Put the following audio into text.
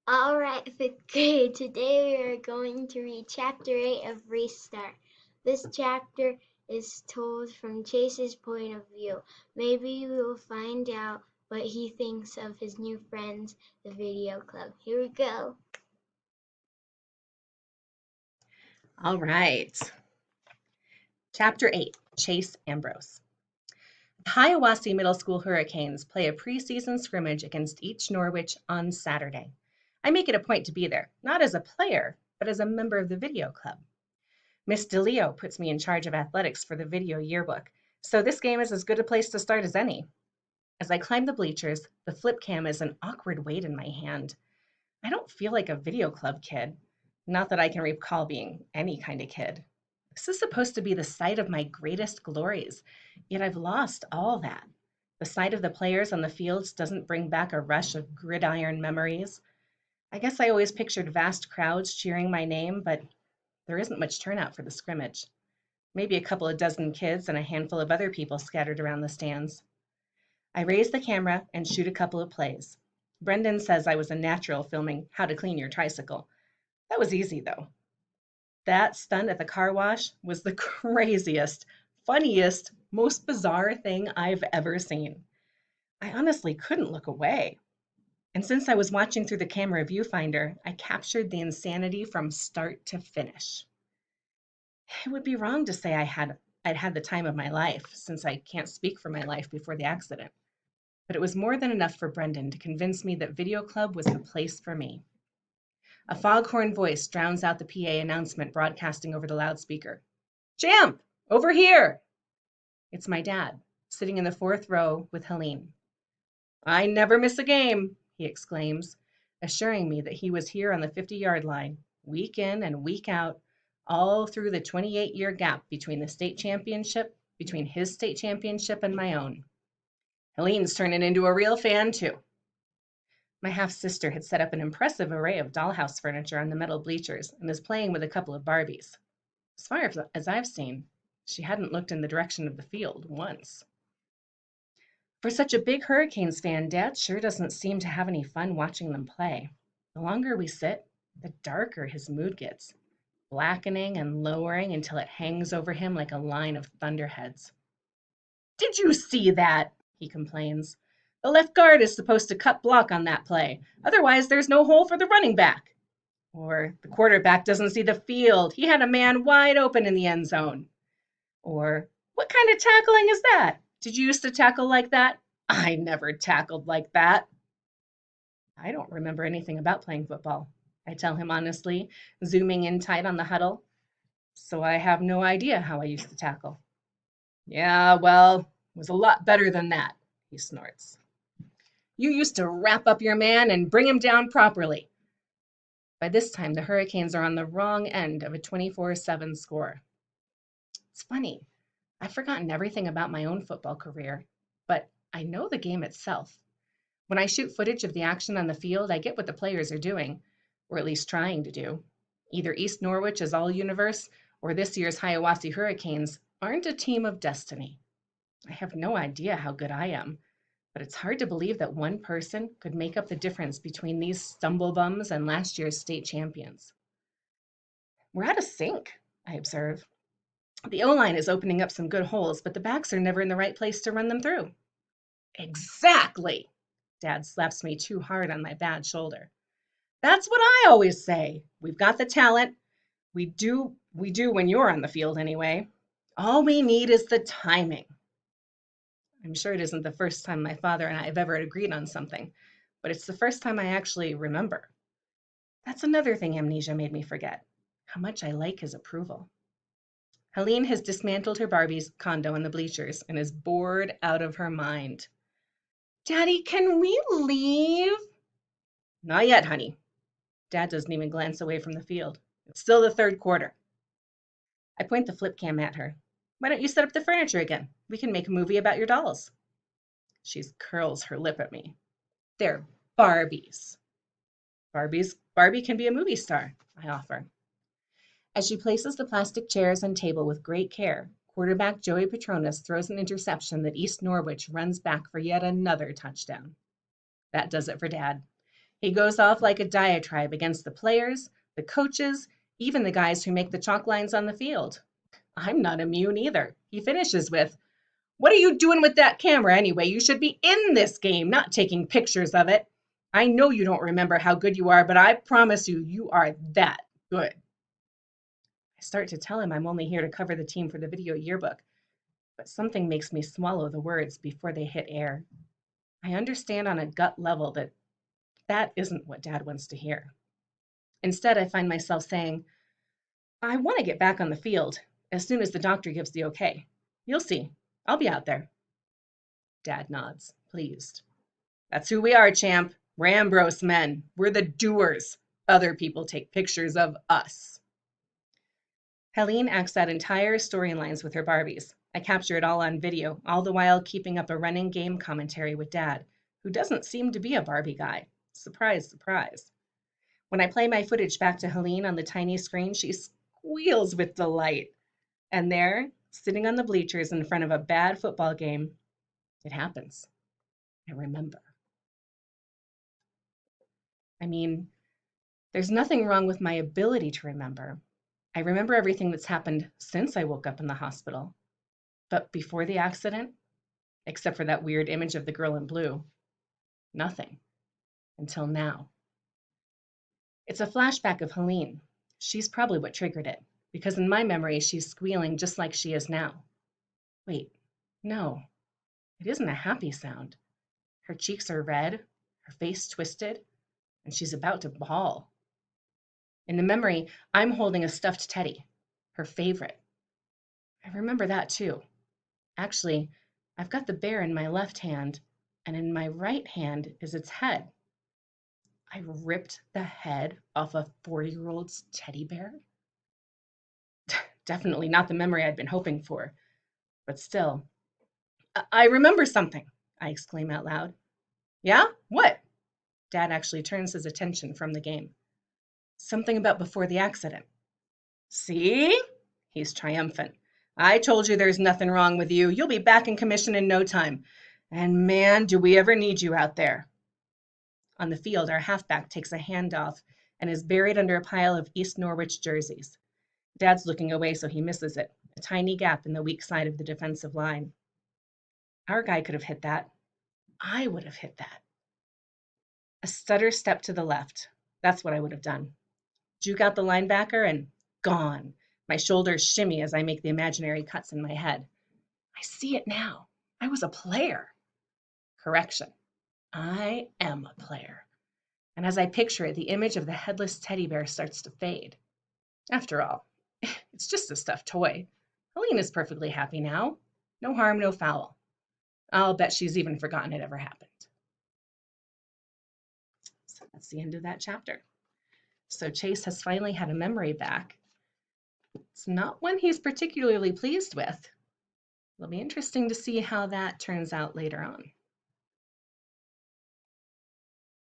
All right, fifth grade. Today we are going to read Chapter 8 of Restart. This chapter is told from Chase's point of view. Maybe we will find out what he thinks of his new friends, the video club. Here we go. All right. Chapter 8, Chase Ambrose. The Hiawassee Middle School Hurricanes play a preseason scrimmage against East Norwich on Saturday. I make it a point to be there, not as a player, but as a member of the video club. Miss DeLeo puts me in charge of athletics for the video yearbook, so this game is as good a place to start as any. As I climb the bleachers, the flip cam is an awkward weight in my hand. I don't feel like a video club kid. Not that I can recall being any kind of kid. This is supposed to be the site of my greatest glories, yet I've lost all that. The sight of the players on the fields doesn't bring back a rush of gridiron memories. I guess I always pictured vast crowds cheering my name, but there isn't much turnout for the scrimmage. Maybe a couple of dozen kids and a handful of other people scattered around the stands. I raise the camera and shoot a couple of plays. Brendan says I was a natural filming how to clean your tricycle. That was easy though. That stunt at the car wash was the craziest, funniest, most bizarre thing I've ever seen. I honestly couldn't look away. And since I was watching through the camera viewfinder, I captured the insanity from start to finish. It would be wrong to say I'd had the time of my life, since I can't speak for my life before the accident. But it was more than enough for Brendan to convince me that Video Club was the place for me. A foghorn voice drowns out the PA announcement broadcasting over the loudspeaker. Champ, over here! It's my dad, sitting in the fourth row with Helene. I never miss a game, he exclaims, assuring me that he was here on the 50-yard line, week in and week out, all through the 28-year gap between his state championship and my own. Helene's turning into a real fan, too. My half-sister had set up an impressive array of dollhouse furniture on the metal bleachers and is playing with a couple of Barbies. As far as I've seen, she hadn't looked in the direction of the field once. For such a big Hurricanes fan, Dad sure doesn't seem to have any fun watching them play. The longer we sit, the darker his mood gets, blackening and lowering until it hangs over him like a line of thunderheads. Did you see that? He complains. The left guard is supposed to cut block on that play. Otherwise, there's no hole for the running back. Or the quarterback doesn't see the field. He had a man wide open in the end zone. Or what kind of tackling is that? Did you used to tackle like that? I never tackled like that. I don't remember anything about playing football, I tell him honestly, zooming in tight on the huddle. So I have no idea how I used to tackle. Yeah, well, it was a lot better than that, he snorts. You used to wrap up your man and bring him down properly. By this time, the Hurricanes are on the wrong end of a 24-7 score. It's funny. I've forgotten everything about my own football career, but I know the game itself. When I shoot footage of the action on the field, I get what the players are doing, or at least trying to do. Either East Norwich is all universe, or this year's Hiawassee Hurricanes aren't a team of destiny. I have no idea how good I am, but it's hard to believe that one person could make up the difference between these stumblebums and last year's state champions. We're out of sync, I observe. The O-line is opening up some good holes, but the backs are never in the right place to run them through. Exactly! Dad slaps me too hard on my bad shoulder. That's what I always say. We've got the talent. We do when you're on the field anyway. All we need is the timing. I'm sure it isn't the first time my father and I have ever agreed on something, but it's the first time I actually remember. That's another thing amnesia made me forget, how much I like his approval. Helene has dismantled her Barbie's condo in the bleachers and is bored out of her mind. Daddy, can we leave? Not yet, honey. Dad doesn't even glance away from the field. It's still the third quarter. I point the flip cam at her. Why don't you set up the furniture again? We can make a movie about your dolls. She curls her lip at me. They're Barbies. Barbie can be a movie star, I offer. As she places the plastic chairs and table with great care, quarterback Joey Petronas throws an interception that East Norwich runs back for yet another touchdown. That does it for Dad. He goes off like a diatribe against the players, the coaches, even the guys who make the chalk lines on the field. I'm not immune either. He finishes with, "What are you doing with that camera anyway? You should be in this game, not taking pictures of it. I know you don't remember how good you are, but I promise you, you are that good." I start to tell him I'm only here to cover the team for the video yearbook, but something makes me swallow the words before they hit air. I understand on a gut level that that isn't what Dad wants to hear. Instead, I find myself saying, "I want to get back on the field as soon as the doctor gives the okay. You'll see. I'll be out there." Dad nods, pleased. "That's who we are, champ. We're Ambrose men. We're the doers. Other people take pictures of us." Helene acts out entire storylines with her Barbies. I capture it all on video, all the while keeping up a running game commentary with Dad, who doesn't seem to be a Barbie guy. Surprise, surprise. When I play my footage back to Helene on the tiny screen, she squeals with delight. And there, sitting on the bleachers in front of a bad football game, it happens. I remember. I mean, there's nothing wrong with my ability to remember. I remember everything that's happened since I woke up in the hospital. But before the accident, except for that weird image of the girl in blue, nothing. Until now. It's a flashback of Helene. She's probably what triggered it, because in my memory, she's squealing just like she is now. Wait, no, it isn't a happy sound. Her cheeks are red, her face twisted, and she's about to bawl. In the memory, I'm holding a stuffed teddy, her favorite. I remember that too. Actually, I've got the bear in my left hand, and in my right hand is its head. I ripped the head off a 4-year-old's teddy bear? Definitely not the memory I'd been hoping for, but still. "I remember something," I exclaim out loud. "Yeah? What?" Dad actually turns his attention from the game. "Something about before the accident." "See?" He's triumphant. "I told you there's nothing wrong with you. You'll be back in commission in no time. And man, do we ever need you out there." On the field, our halfback takes a handoff and is buried under a pile of East Norwich jerseys. Dad's looking away so he misses it, a tiny gap in the weak side of the defensive line. Our guy could have hit that. I would have hit that. A stutter step to the left. That's what I would have done. Juke out the linebacker and gone. My shoulders shimmy as I make the imaginary cuts in my head. I see it now. I was a player. Correction. I am a player. And as I picture it, the image of the headless teddy bear starts to fade. After all, it's just a stuffed toy. Helene is perfectly happy now. No harm, no foul. I'll bet she's even forgotten it ever happened. So that's the end of that chapter. So Chase has finally had a memory back. It's not one he's particularly pleased with. It'll be interesting to see how that turns out later on.